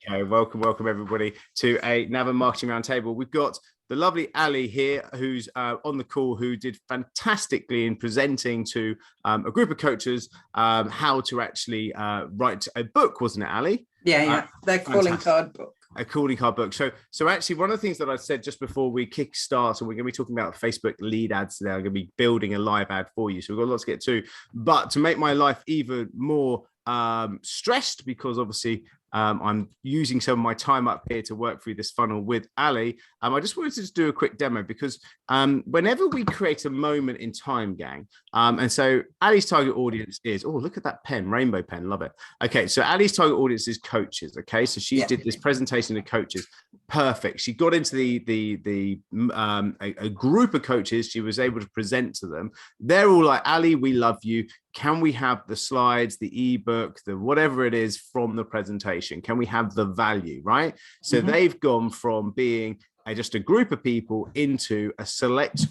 Okay, welcome everybody to another marketing roundtable. We've got the lovely Ali here, who's on the call, who did fantastically in presenting to a group of coaches how to actually write a book, wasn't it, Ali? Yeah, their calling card book. A calling card book. So actually, one of the things that I said just before we kick start, and we're going to be talking about Facebook lead ads today. I'm going to be building a live ad for you, so we've got lots to get to. But to make my life even more stressed, because obviously I'm using some of my time up here to work through this funnel with Ali. I just wanted to just do a quick demo because whenever we create a moment in time, gang, and so Ali's target audience is, oh, look at that pen, rainbow pen, love it. Okay, so Ali's target audience is coaches. Okay, so she did this presentation to coaches. Perfect. She got into a group of coaches. She was able to present to them. They're all like, Ali, we love you. Can we have the slides, the ebook, the whatever it is from the presentation? Can we have the value, right? So they've gone from being just a group of people into a select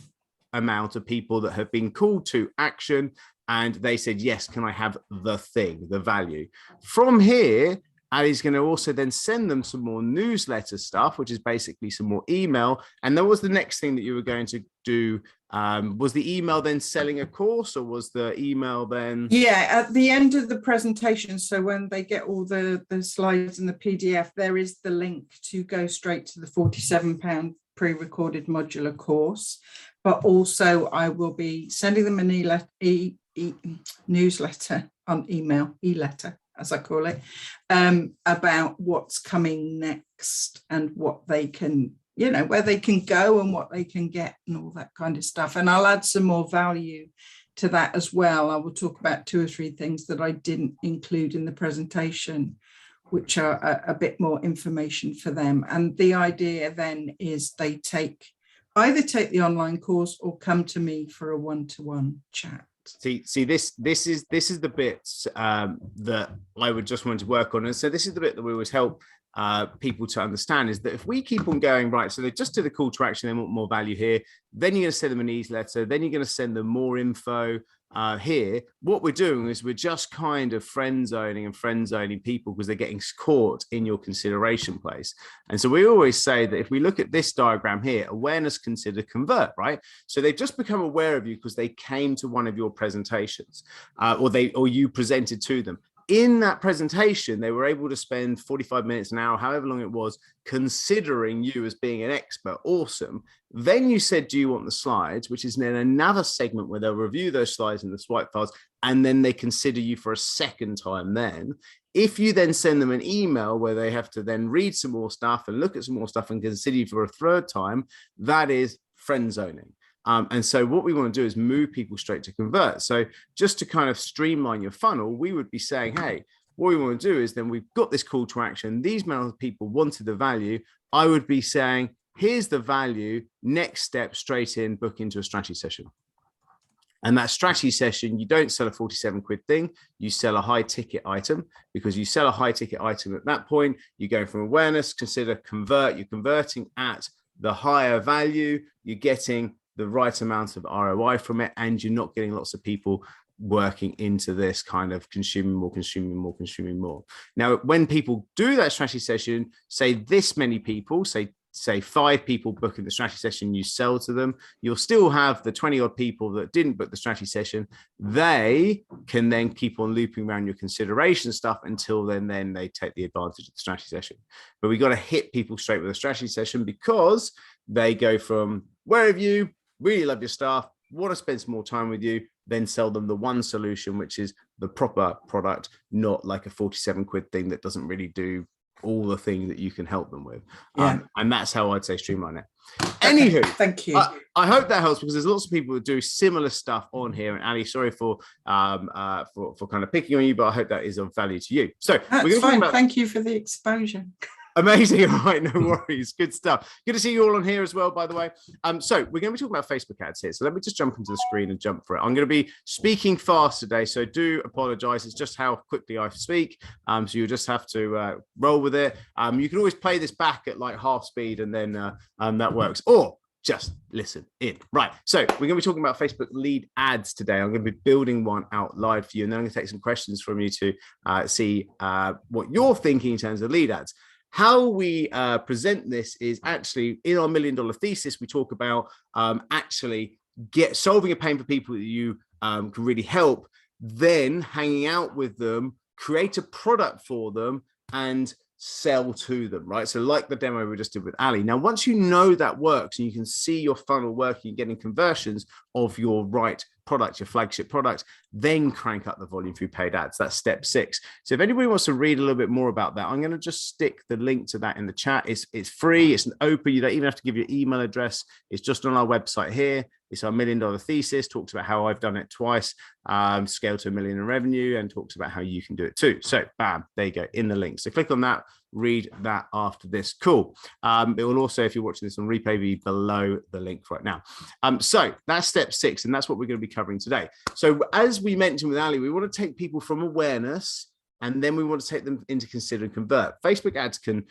amount of people that have been called to action. And they said, yes, can I have the thing, the value? From here, Ali's going to also then send them some more newsletter stuff, which is basically some more email. And that was the next thing that you were going to do. Was the email then selling a course, or was the email then? Yeah, at the end of the presentation. So when they get all the slides and the PDF, there is the link to go straight to the £47 pre-recorded modular course. But also I will be sending them an newsletter on email, e-letter, as I call it, about what's coming next and what they can, where they can go and what they can get and all that kind of stuff. And I'll add some more value to that as well. I will talk about 2 or 3 things that I didn't include in the presentation, which are a bit more information for them. And the idea then is they either take the online course or come to me for a one-to-one chat. See, this is the bits that I would just want to work on. And so this is the bit that we always help people to understand, is that if we keep on going, right, so they just did a call to action, they want more value here, then you're going to send them an newsletter, then you're going to send them more info here. What we're doing is we're just kind of friend zoning people because they're getting caught in your consideration place. And so we always say that if we look at this diagram here, awareness, consider, convert, right? So they've just become aware of you because they came to one of your presentations or you presented to them. In that presentation, they were able to spend 45 minutes, an hour, however long it was, considering you as being an expert. Awesome. Then you said, do you want the slides? Which is then another segment where they'll review those slides in the swipe files, and then they consider you for a second time then. If you then send them an email where they have to then read some more stuff and look at some more stuff and consider you for a third time, that is friend zoning. And so what we want to do is move people straight to convert. So just to kind of streamline your funnel, we would be saying, hey, what we want to do is then we've got this call to action. These amount of people wanted the value. I would be saying, here's the value. Next step, straight in, book into a strategy session. And that strategy session, you don't sell a 47 quid thing. You sell a high ticket item, because you sell a high ticket item at that point. You go from awareness, consider, convert. You're converting at the higher value. You're getting the right amount of ROI from it, and you're not getting lots of people working into this kind of consuming more. Now, when people do that strategy session, say this many people, say 5 people book in the strategy session, you sell to them, you'll still have the 20 odd people that didn't book the strategy session. They can then keep on looping around your consideration stuff until then they take the advantage of the strategy session. But we got to hit people straight with a strategy session, because they go from, where have you, really love your staff, want to spend some more time with you, then sell them the one solution, which is the proper product, not like a 47 quid thing that doesn't really do all the things that you can help them with. And that's how I'd say streamline it. Anywho, thank you. I hope that helps, because there's lots of people that do similar stuff on here. And Ali, sorry for kind of picking on you, but I hope that is of value to you. So that's fine. Thank you for the exposure. Amazing. All right, no worries. Good stuff. Good to see you all on here as well, by the way. So we're going to be talking about Facebook ads here. So let me just jump into the screen and jump for it. I'm going to be speaking fast today, so do apologize. It's just how quickly I speak. So you'll just have to roll with it. You can always play this back at like half speed, and then that works. Or just listen in. Right. So we're going to be talking about Facebook lead ads today. I'm going to be building one out live for you, and then I'm going to take some questions from you to see what you're thinking in terms of lead ads. How we present this is actually in our $1 million thesis, we talk about actually solving a pain for people that you can really help, then hanging out with them, create a product for them, and sell to them, right? So like the demo we just did with Ali. Now, once you know that works and you can see your funnel working, getting conversions of your right product, your flagship product, then crank up the volume through paid ads. That's step 6. So if anybody wants to read a little bit more about that, I'm going to just stick the link to that in the chat. It's free. It's an open. You don't even have to give your email address. It's just on our website here. It's our $1 million thesis, talks about how I've done it twice, scaled to $1 million in revenue, and talks about how you can do it too. So bam, there you go, in the link. So click on that, read that after this. Cool. It will also, if you're watching this on replay, be below the link right now. So that's step 6, and that's what we're going to be covering today. So as we mentioned with Ali, we want to take people from awareness, and then we want to take them into consider and convert. Facebook ads can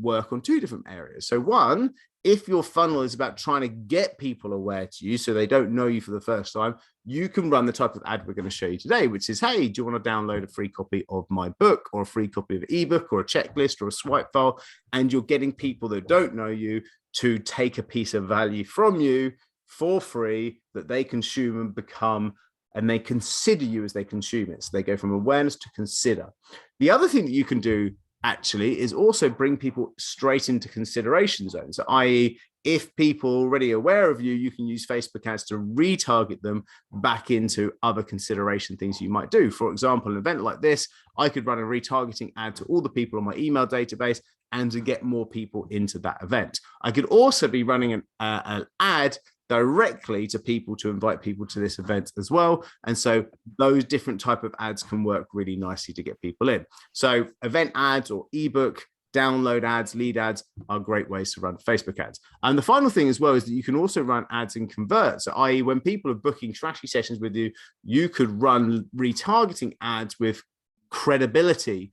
work on 2 different areas. So one, if your funnel is about trying to get people aware to you so they don't know you for the first time, you can run the type of ad we're going to show you today, which is, hey, do you want to download a free copy of my book, or a free copy of an ebook, or a checklist, or a swipe file? And you're getting people that don't know you to take a piece of value from you for free that they consume and become, and they consider you as they consume it. So they go from awareness to consider. The other thing that you can do actually is also bring people straight into consideration zones. So, i.e., if people are already aware of you, you can use Facebook ads to retarget them back into other consideration things you might do. For example, an event like this, I could run a retargeting ad to all the people on my email database and to get more people into that event. I could also be running an ad directly to people to invite people to this event as well. And so those different type of ads can work really nicely to get people in. So event ads or ebook, download ads, lead ads are great ways to run Facebook ads. And the final thing as well is that you can also run ads and convert. So i.e., when people are booking strategy sessions with you, you could run retargeting ads with credibility,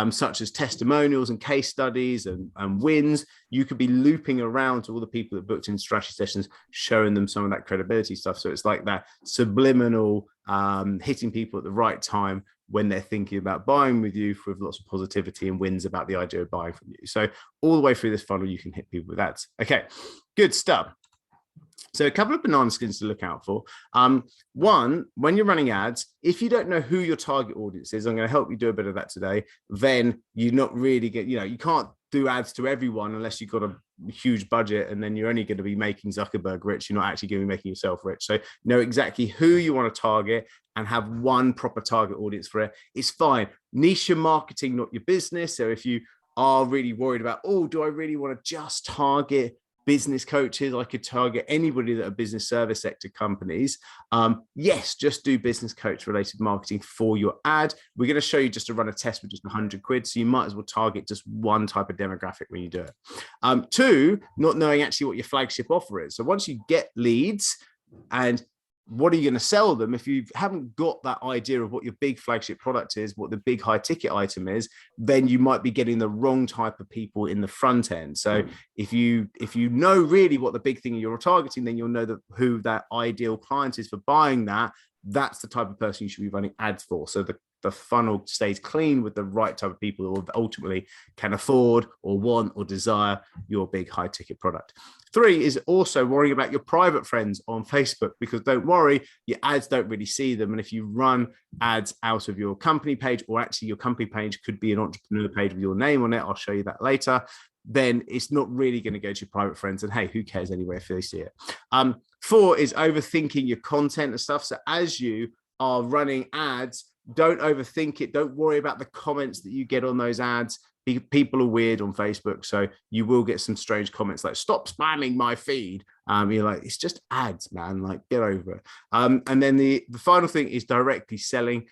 such as testimonials and case studies and wins. You could be looping around to all the people that booked in strategy sessions, showing them some of that credibility stuff. So it's like that subliminal hitting people at the right time when they're thinking about buying with you, with lots of positivity and wins about the idea of buying from you. So all the way through this funnel, you can hit people with ads. Okay, good stuff. So a couple of banana skins to look out for. One, when you're running ads, if you don't know who your target audience is, I'm going to help you do a bit of that today, then you're not really you can't do ads to everyone unless you've got a huge budget, and then you're only going to be making Zuckerberg rich. You're not actually going to be making yourself rich. So know exactly who you want to target and have one proper target audience for it. It's fine. Niche your marketing, not your business. So if you are really worried about, oh, do I really want to just target business coaches? I could target anybody that are business service sector companies. Yes, just do business coach related marketing for your ad. We're going to show you just to run a test with just 100 quid. So you might as well target just one type of demographic when you do it. 2, not knowing actually what your flagship offer is. So once you get leads, and what are you going to sell them? If you haven't got that idea of what your big flagship product is, what the big high ticket item is, then you might be getting the wrong type of people in the front end. So if you know really what the big thing you're targeting, then you'll know who that ideal client is for buying that. That's the type of person you should be running ads for. So the funnel stays clean with the right type of people who ultimately can afford or want or desire your big high ticket product. 3 is also worrying about your private friends on Facebook, because don't worry, your ads don't really see them. And if you run ads out of your company page, or actually your company page could be an entrepreneur page with your name on it, I'll show you that later, then it's not really going to go to your private friends. And hey, who cares anyway if they see it? 4 is overthinking your content and stuff. So as you are running ads, don't overthink it. Don't worry about the comments that you get on those ads. People are weird on Facebook, so you will get some strange comments like, stop spamming my feed. You're like, it's just ads, man, like, get over it. And then the final thing is directly selling.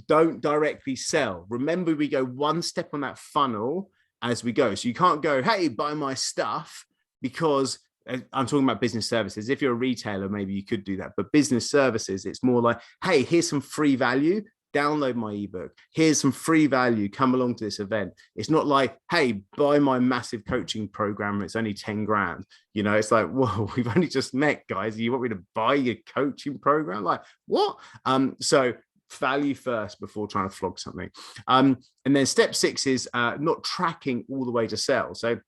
Don't directly sell. Remember, we go one step on that funnel as we go. So you can't go, hey, buy my stuff, because I'm talking about business services. If you're a retailer, maybe you could do that. But business services, it's more like, hey, here's some free value. Download my ebook. Here's some free value. Come along to this event. It's not like, hey, buy my massive coaching program. It's only 10 grand. It's like, whoa, we've only just met, guys. You want me to buy your coaching program? Like, what? So value first before trying to flog something. And then step 6 is not tracking all the way to sell. So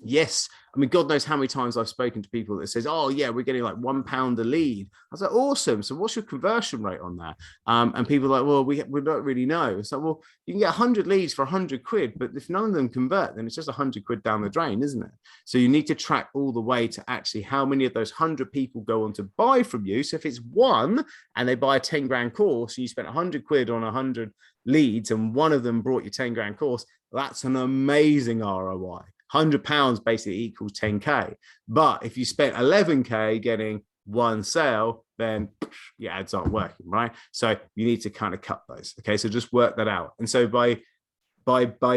yes, I mean, God knows how many times I've spoken to people that says, oh yeah, we're getting like £1 a lead. I was like, awesome. So what's your conversion rate on that? And people are like, well, we don't really know. So, well, you can get 100 leads for 100 quid, but if none of them convert, then it's just 100 quid down the drain, isn't it? So you need to track all the way to actually how many of those 100 people go on to buy from you. So if it's one and they buy a 10 grand course, and you spent 100 quid on 100 leads and one of them brought you 10 grand course, that's an amazing ROI. £100 basically equals 10k. But if you spent 11k getting one sale, then your ads aren't working, right? So you need to kind of cut those. Okay, so just work that out. And so by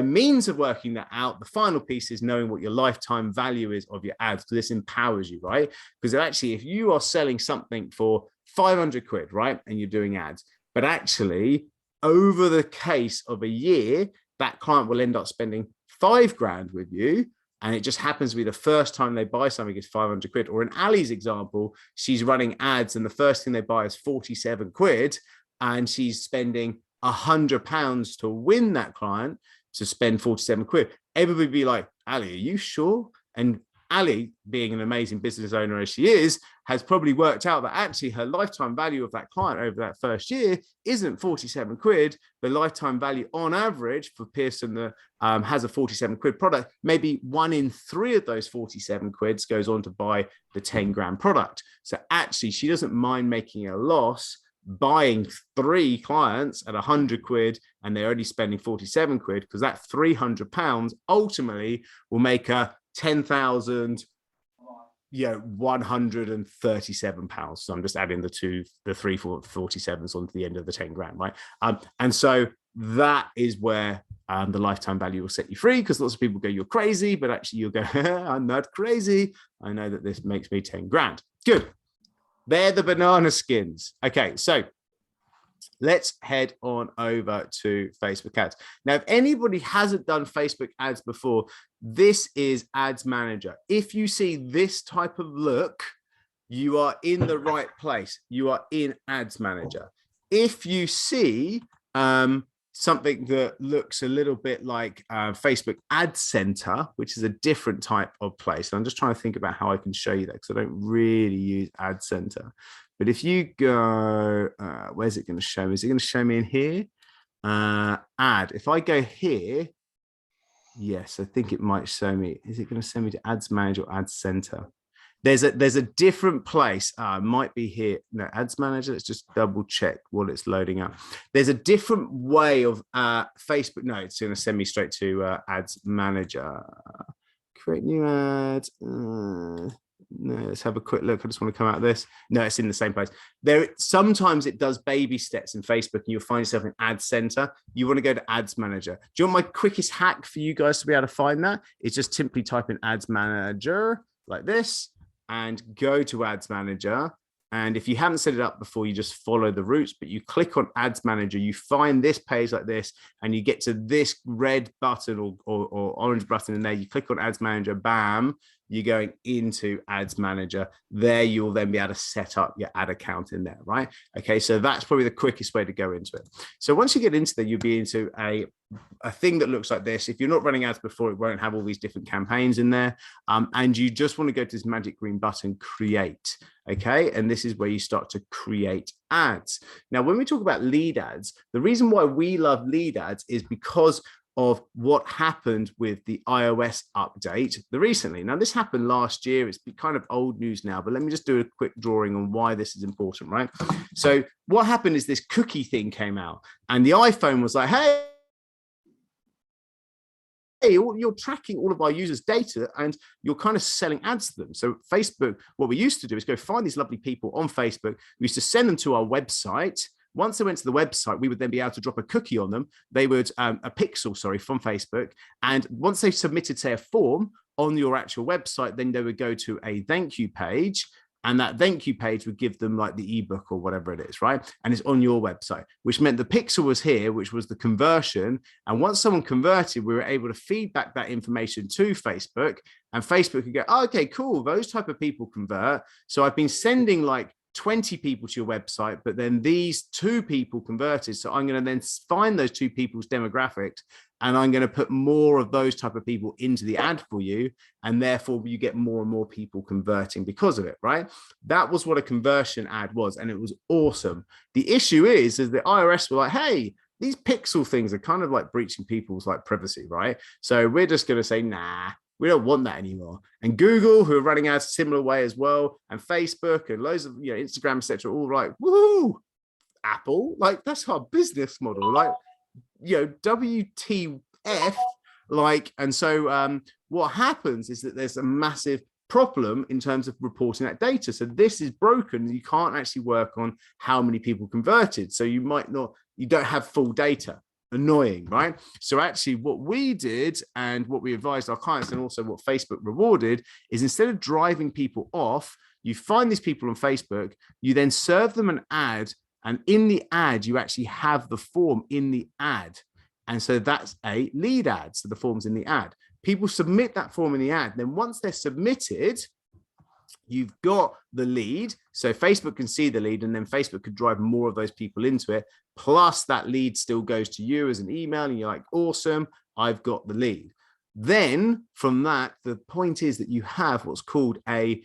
means of working that out, the final piece is knowing what your lifetime value is of your ads. So this empowers you, right? Because actually, if you are selling something for 500 quid, right, and you're doing ads, but actually over the case of a year, that client will end up spending 5 grand with you, and it just happens to be the first time they buy something is 500 quid. Or in Ali's example, she's running ads and the first thing they buy is 47 quid, and she's spending £100 to win that client to spend 47 quid. Everybody would be like, Ali, are you sure? And Ali, being an amazing business owner as she is, has probably worked out that actually her lifetime value of that client over that first year isn't 47 quid. The lifetime value on average for Pearson that has a 47 quid product, maybe 1 in 3 of those 47 quids goes on to buy the 10 grand product. So actually she doesn't mind making a loss buying 3 clients at 100 quid and they're only spending 47 quid, because that £300 ultimately will make her £10,137. So I'm just adding the 3 47s onto the end of the 10 grand, right? And so that is where the lifetime value will set you free, because lots of people go, you're crazy, but actually you'll go, I'm not crazy. I know that this makes me 10 grand. Good. They're the banana skins. Okay, so let's head on over to Facebook ads. Now, if anybody hasn't done Facebook ads before, this is Ads Manager. If you see this type of look, you are in the right place. You are in Ads Manager. If you see something that looks a little bit like Facebook Ad Center, which is a different type of place, and I'm just trying to think about how I can show you that, because I don't really use Ad Center. But if you go, where's it going to show me? Is it going to show me in here? Ad. If I go here, yes, I think it might show me. Is it going to send me to Ads Manager or Ads Center? There's a different place. Might be here. No, Ads Manager. Let's just double check what it's loading up. There's a different way of Facebook. No, it's going to send me straight to Ads Manager. Create new ads. No, let's have a quick look. I just want to come out of this. No, it's in the same place. There, sometimes it does baby steps in Facebook, and you'll find yourself in Ad Center. You want to go to Ads Manager. Do you want my quickest hack for you guys to be able to find that? It's just simply type in Ads Manager like this and go to Ads Manager. And if you haven't set it up before, you just follow the routes, but you click on Ads Manager, you find this page like this, and you get to this red button or orange button in there. You click on Ads Manager, bam, you're going into Ads Manager. There you'll then be able to set up your ad account in there, right? Okay, so that's probably the quickest way to go into it. So once you get into there, you'll be into a thing that looks like this. If you're not running ads before, it won't have all these different campaigns in there. And you just want to go to this magic green button, create. Okay, and this is where you start to create ads. Now, when we talk about lead ads, the reason why we love lead ads is because of what happened with the iOS update recently. Now, this happened last year. It's kind of old news now, but let me just do a quick drawing on why this is important, right? So what happened is this cookie thing came out, and the iPhone was like, hey, you're tracking all of our users' data and you're kind of selling ads to them. So Facebook, what we used to do is go find these lovely people on Facebook. We used to send them to our website. Once they went to the website, we would then be able to drop a cookie on them. They would, a pixel, sorry, from Facebook. And once they submitted, say, a form on your actual website, then they would go to a thank you page. And that thank you page would give them like the ebook or whatever it is, right? And it's on your website, which meant the pixel was here, which was the conversion. And once someone converted, we were able to feed back that information to Facebook, and Facebook could go, oh, okay, cool. Those type of people convert. So I've been sending like 20 people to your website, but then these 2 people converted. So I'm going to then find those 2 people's demographics, and I'm going to put more of those type of people into the ad for you. And therefore you get more and more people converting because of it, right? That was what a conversion ad was. And it was awesome. The issue is the IRS were like, hey, these pixel things are kind of like breaching people's like privacy, right? So we're just going to say, nah, we don't want that anymore. And Google, who are running ads a similar way as well, and Facebook and loads of, Instagram, etc., all like, woohoo, Apple, like that's our business model, like, WTF, like. And so what happens is that there's a massive problem in terms of reporting that data. So this is broken. You can't actually work on how many people converted. So you don't have full data. Annoying, right? So actually what we did and what we advised our clients, and also what Facebook rewarded, is instead of driving people off, you find these people on Facebook, you then serve them an ad, and in the ad you actually have the form in the ad. And so that's a lead ad. So the form's in the ad. People submit that form in the ad. Then once they're submitted, you've got the lead. So Facebook can see the lead, and then Facebook could drive more of those people into it. Plus that lead still goes to you as an email, and you're like, awesome, I've got the lead. Then from that, the point is that you have what's called a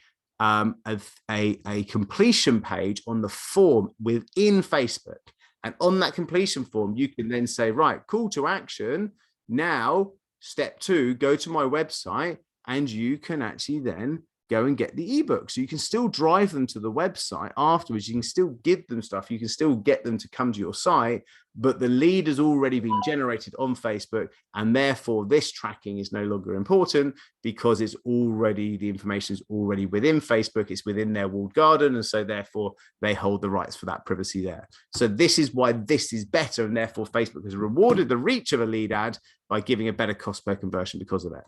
completion page on the form within Facebook. And on that completion form, you can then say, right, call to action. Now, step 2, go to my website, and you can actually then go and get the ebook. So you can still drive them to the website afterwards. You can still give them stuff. You can still get them to come to your site, but the lead has already been generated on Facebook. And therefore this tracking is no longer important, because the information is already within Facebook. It's within their walled garden. And so therefore they hold the rights for that privacy there. So this is why this is better. And therefore Facebook has rewarded the reach of a lead ad by giving a better cost per conversion because of that.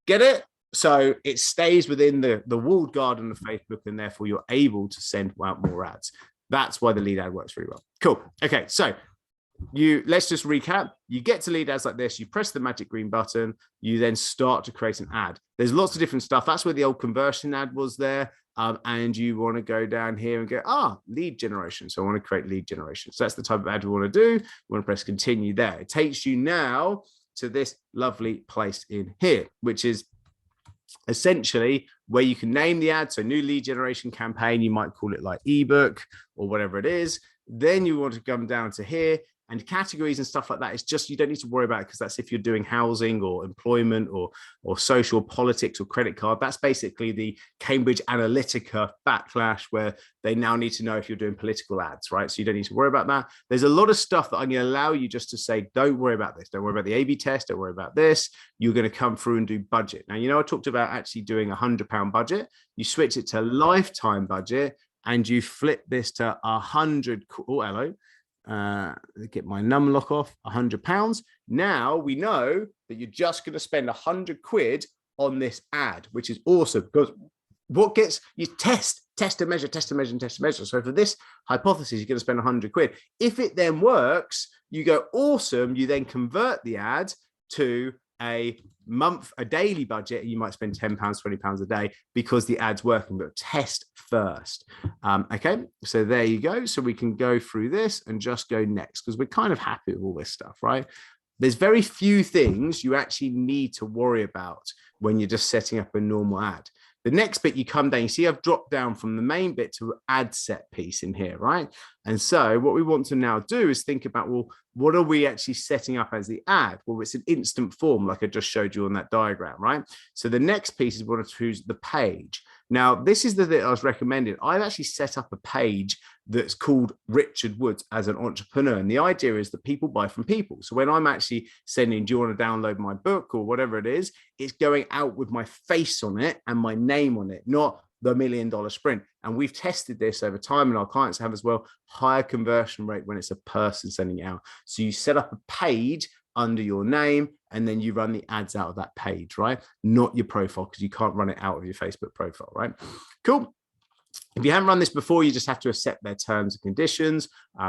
Get it? So it stays within the walled garden of Facebook, and therefore you're able to send out more ads. That's why the lead ad works very well. Cool. Okay, so let's just recap. You get to lead ads like this, you press the magic green button, you then start to create an ad. There's lots of different stuff. That's where the old conversion ad was there. And you want to go down here and go, lead generation. So I want to create lead generation. So that's the type of ad we want to do. We want to press continue there. It takes you now to this lovely place in here, which is essentially where you can name the ad. So new lead generation campaign, you might call it like ebook or whatever it is. Then you want to come down to here, and categories and stuff like that. It's just, you don't need to worry about it, because that's if you're doing housing or employment or social politics or credit card. That's basically the Cambridge Analytica backlash, where they now need to know if you're doing political ads, right? So you don't need to worry about that. There's a lot of stuff that I'm going to allow you just to say, don't worry about this. Don't worry about the A/B test. Don't worry about this. You're going to come through and do budget. Now, I talked about actually doing £100 budget. You switch it to lifetime budget, and you flip this to 100. Oh, hello. Get my num lock off, £100. Now we know that you're just going to spend 100 quid on this ad, which is awesome, because what gets you test and measure. So for this hypothesis, you're going to spend 100 quid. If it then works, you go awesome. You then convert the ad to a daily budget, and you might spend £10, £20 a day because the ad's working, but test first. Okay, so there you go. So we can go through this and just go next, because we're kind of happy with all this stuff, right? There's very few things you actually need to worry about when you're just setting up a normal ad. The next bit, you come down, you see I've dropped down from the main bit to ad set piece in here, right? And so what we want to now do is think about, well, what are we actually setting up as the ad? Well, it's an instant form, like I just showed you on that diagram, right? So the next piece is we want to choose the page. Now, this is the bit I was recommending. I've actually set up a page that's called Richard Woods as an entrepreneur. And the idea is that people buy from people. So when I'm actually sending, do you want to download my book or whatever it is, it's going out with my face on it and my name on it, not the $1 million sprint. And we've tested this over time, and our clients have as well, higher conversion rate when it's a person sending it out. So you set up a page under your name, and then you run the ads out of that page, right? Not your profile, because you can't run it out of your Facebook profile, right? Cool. If you haven't run this before, you just have to accept their terms and conditions,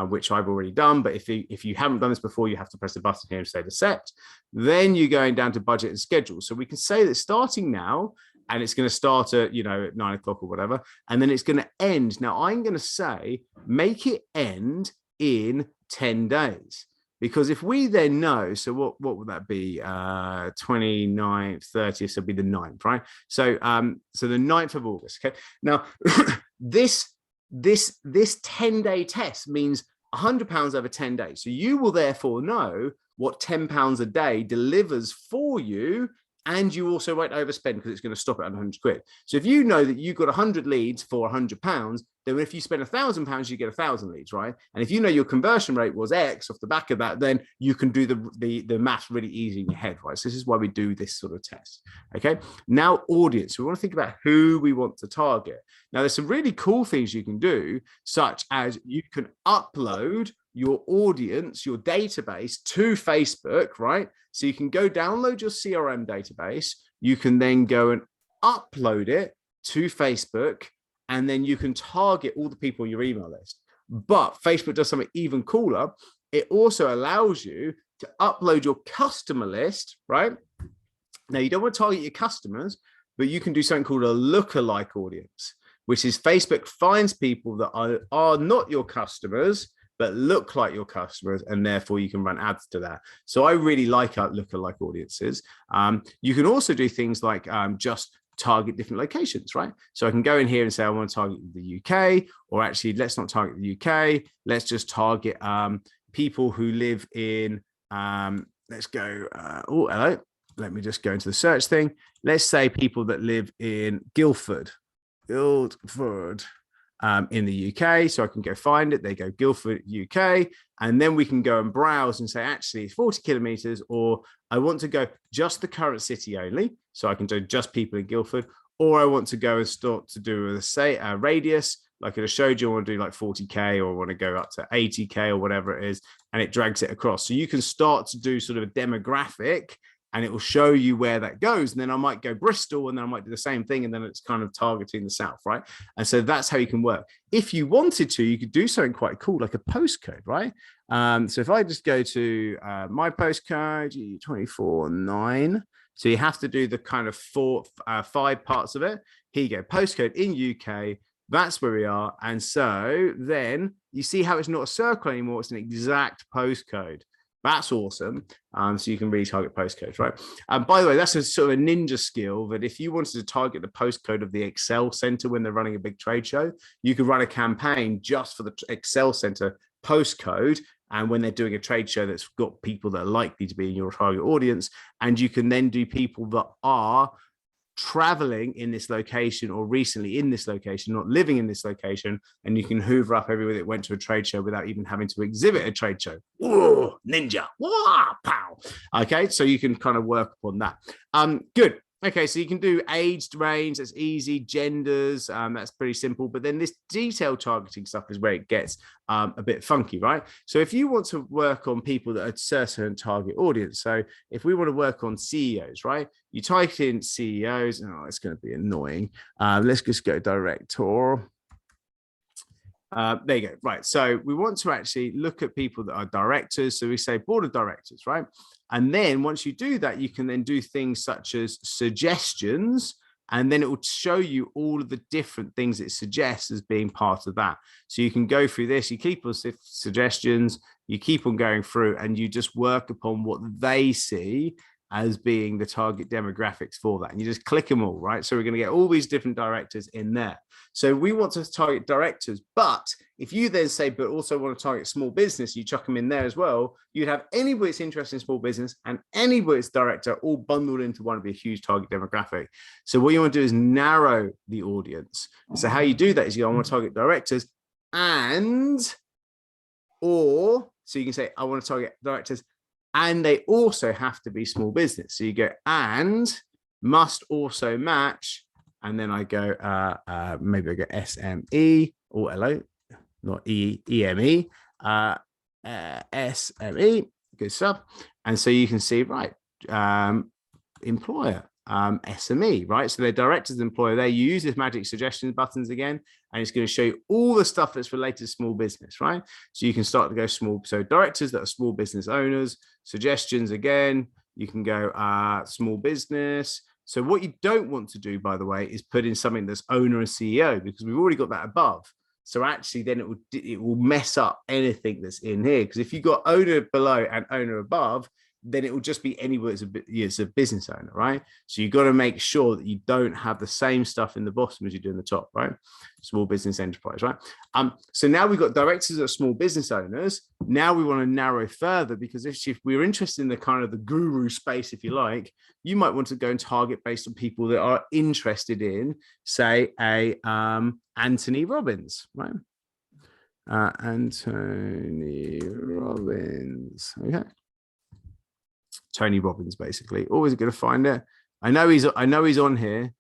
which I've already done. But if you haven't done this before, you have to press the button here and say accept. Then you're going down to budget and schedule. So we can say that starting now, and it's going to start at, at 9 o'clock or whatever. And then it's going to end. Now I'm going to say, make it end in 10 days. Because if we then know, so what would that be? 29th, 30th, so it'd be the 9th, right? So so the 9th of August. Okay. Now this 10-day test means £100 over 10 days. So you will therefore know what £10 a day delivers for you. And you also won't overspend because it's going to stop at 100 quid. So if you know that you've got 100 leads for £100, then if you spend £1,000, you get 1,000 leads, right? And if you know your conversion rate was X off the back of that, then you can do the math really easy in your head, right? So this is why we do this sort of test. Okay. Now, audience. We want to think about who we want to target. Now, there's some really cool things you can do, such as you can upload your audience, your database to Facebook, right? So you can go download your CRM database. You can then go and upload it to Facebook, and then you can target all the people on your email list. But Facebook does something even cooler. It also allows you to upload your customer list, right? Now, you don't want to target your customers, but you can do something called a lookalike audience, which is Facebook finds people that are not your customers, but look like your customers, and therefore you can run ads to that. So I really like our lookalike audiences. You can also do things like just target different locations, right? So I can go in here and say, I want to target the UK, or actually, let's not target the UK. Let's just target people who live in, let's go, hello. Let me just go into the search thing. Let's say people that live in Guildford. In the UK, so I can go find it. They go Guildford, UK, and then we can go and browse and say, actually, it's 40 kilometers, or I want to go just the current city only, so I can do just people in Guildford, or I want to go and start to do a radius, like I showed you. I want to do like 40k, or I want to go up to 80k, or whatever it is, and it drags it across. So you can start to do sort of a demographic, and it will show you where that goes. And then I might go Bristol, and then I might do the same thing. And then it's kind of targeting the South, right? And so that's how you can work. If you wanted to, you could do something quite cool, like a postcode, right? So if I just go to my postcode, 249. So you have to do the kind of 5 parts of it. Here you go, postcode in UK. That's where we are. And so then you see how it's not a circle anymore. It's an exact postcode. That's awesome. So you can really target postcodes, right? By the way, that's a sort of a ninja skill that if you wanted to target the postcode of the Excel Center when they're running a big trade show, you could run a campaign just for the Excel Center postcode. And when they're doing a trade show that's got people that are likely to be in your target audience, and you can then do people that are traveling in this location or recently in this location, not living in this location, and you can hoover up everybody that went to a trade show without even having to exhibit a trade show. Whoa, ninja. Whoa, pow. Okay, so you can kind of work upon that. Good. Okay, so you can do aged range, that's easy, genders, that's pretty simple. But then this detailed targeting stuff is where it gets a bit funky, right? So if you want to work on people that are certain target audience, so if we want to work on CEOs, right? You type in CEOs, oh, it's going to be annoying. Let's just go director. There you go. Right. So we want to actually look at people that are directors. So we say board of directors, right? And then once you do that, you can then do things such as suggestions, and then it will show you all of the different things it suggests as being part of that. So you can go through this, you keep on suggestions, you keep on going through, and you just work upon what they see as being the target demographics for that. And you just click them all, right? So we're going to get all these different directors in there. So we want to target directors, but if you then say, but also want to target small business, you chuck them in there as well, you'd have anybody that's interested in small business and anybody that's director all bundled into one, would be a huge target demographic. So what you want to do is narrow the audience. So how you do that is you want to target directors or so you can say, I want to target directors, and they also have to be small business. So you go and must also match. And then I go, maybe I go SME or hello, not EME, SME, good stuff. And so you can see, right, employer, SME, right? So they're directors, employer there. You use this magic suggestions buttons again, and it's going to show you all the stuff that's related to small business, right? So you can start to go small. So directors that are small business owners, suggestions again, you can go small business. So what you don't want to do, by the way, is put in something that's owner and CEO, because we've already got that above. So actually then it will mess up anything that's in here, because if you've got owner below and owner above, then it will just be anywhere as a business owner, right? So you've got to make sure that you don't have the same stuff in the bottom as you do in the top, right? Small business enterprise, right? So now we've got directors of small business owners. Now we want to narrow further, because if we're interested in the kind of the guru space, if you like, you might want to go and target based on people that are interested in, say, Anthony Robbins, right? Anthony Robbins, okay. Tony Robbins, basically. Always going to find it. I know he's on here.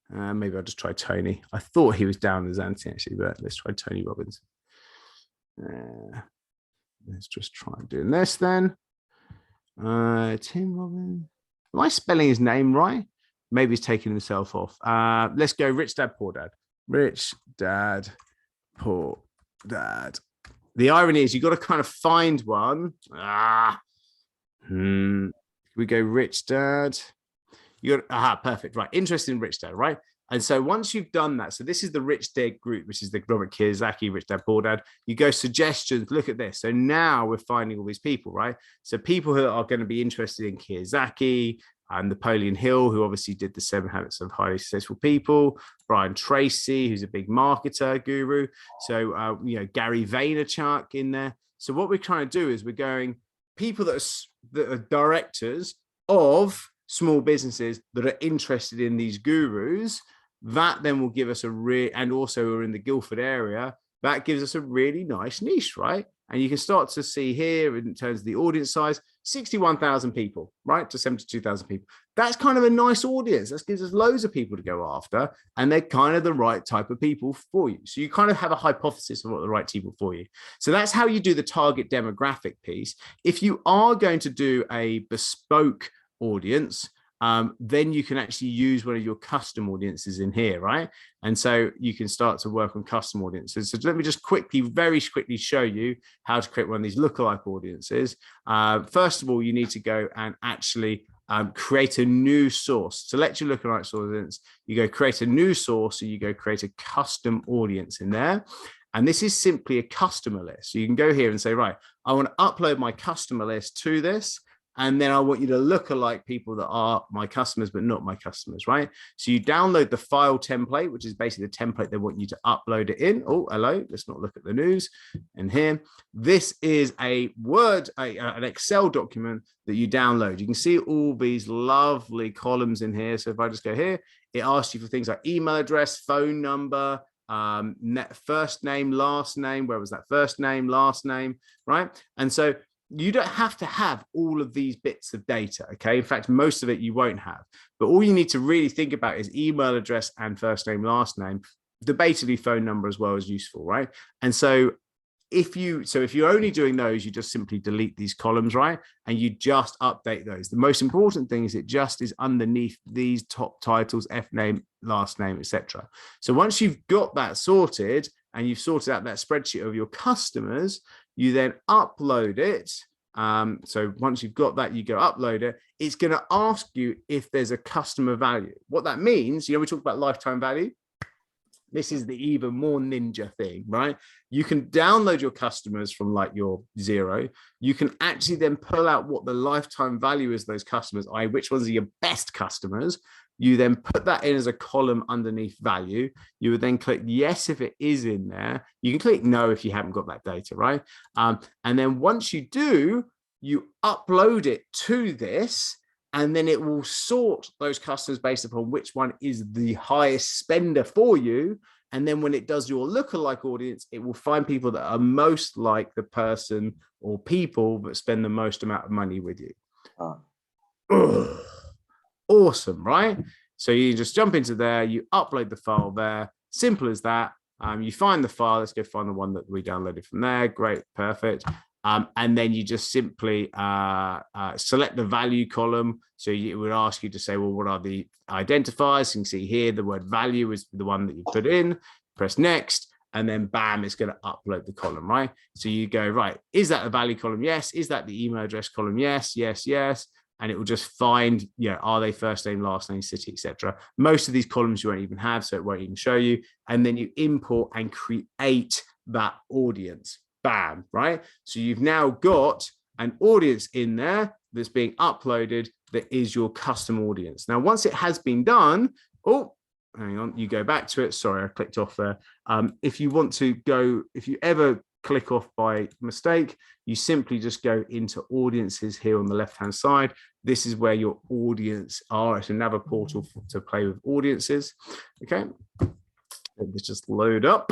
Maybe I'll just try Tony. I thought he was down as Anthony, actually, but let's try Tony Robbins. Let's just try doing this then. Tim Robbins. Am I spelling his name right? Maybe he's taking himself off. Let's go Rich Dad, Poor Dad. Rich Dad, Poor Dad. The irony is you've got to kind of find one. We go Rich Dad. You got perfect, right? Interested in Rich Dad, right? And so once you've done that, so this is the Rich Dad group, which is the Robert Kiyosaki, Rich Dad, Poor Dad. You go suggestions, look at this. So now we're finding all these people, right? So people who are going to be interested in Kiyosaki and Napoleon Hill, who obviously did the 7 Habits of Highly Successful People, Brian Tracy, who's a big marketer guru. So, Gary Vaynerchuk in there. So what we're trying to do is we're going people that are directors of small businesses that are interested in these gurus. That then will give us and also are in the Guildford area, that gives us a really nice niche, right? And you can start to see here in terms of the audience size, 61,000 people, right, to 72,000 people. That's kind of a nice audience. That gives us loads of people to go after, and they're kind of the right type of people for you. So you kind of have a hypothesis of what the right people for you. So that's how you do the target demographic piece. If you are going to do a bespoke audience, then you can actually use one of your custom audiences in here, right? And so you can start to work on custom audiences. So let me just very quickly show you how to create one of these lookalike audiences. First of all, you need to go and actually create a new source. Select your lookalike audience. You go create a new source, so you go create a custom audience in there. And this is simply a customer list. So you can go here and say, right, I want to upload my customer list to this. And then I want you to look alike people that are my customers, but not my customers, right? So you download the file template, which is basically the template they want you to upload it in. Oh, hello, let's not look at the news. And here, this is a Word, an Excel document that you download. You can see all these lovely columns in here. So if I just go here, it asks you for things like email address, phone number, first name, last name. Where was that? First name, last name, right? And so you don't have to have all of these bits of data, okay? In fact, most of it you won't have. But all you need to really think about is email address and first name, last name. Debatably, phone number as well is useful, right? And so if you're only doing those, you just simply delete these columns, right? And you just update those. The most important thing is it just is underneath these top titles, F name, last name, etc. So once you've got that sorted and you've sorted out that spreadsheet of your customers, you then upload it. So once you've got that, you go upload it. It's going to ask you if there's a customer value. What that means, we talk about lifetime value. This is the even more ninja thing, right? You can download your customers from like your zero. You can actually then pull out what the lifetime value is of those customers, i.e. which ones are your best customers. You then put that in as a column underneath value. You would then click yes if it is in there. You can click no if you haven't got that data, right? And then once you do, you upload it to this, and then it will sort those customers based upon which one is the highest spender for you. And then when it does your lookalike audience, it will find people that are most like the person or people that spend the most amount of money with you. Awesome, right? So you just jump into there, you upload the file there, simple as that. You find the file. Let's go find the one that we downloaded from there. Great, perfect. And then you just simply select the value column. So it would ask you to say, well, what are the identifiers? You can see here the word value is the one that you put in. Press next, and then bam, it's going to upload the column, right? So you go, right, is that the value column? Yes. Is that the email address column? Yes, yes, yes. and it will just find, are they first name, last name, city, etc. Most of these columns you won't even have, so it won't even show you. And then you import and create that audience. Bam, right? So you've now got an audience in there that's being uploaded that is your custom audience. Now, once it has been done, oh, hang on, you go back to it. Sorry, I clicked off there. If you want to go, if you ever click off by mistake, you simply just go into audiences here on the left-hand side. This is where your audience are. It's another portal to play with audiences. Okay, let's just load up.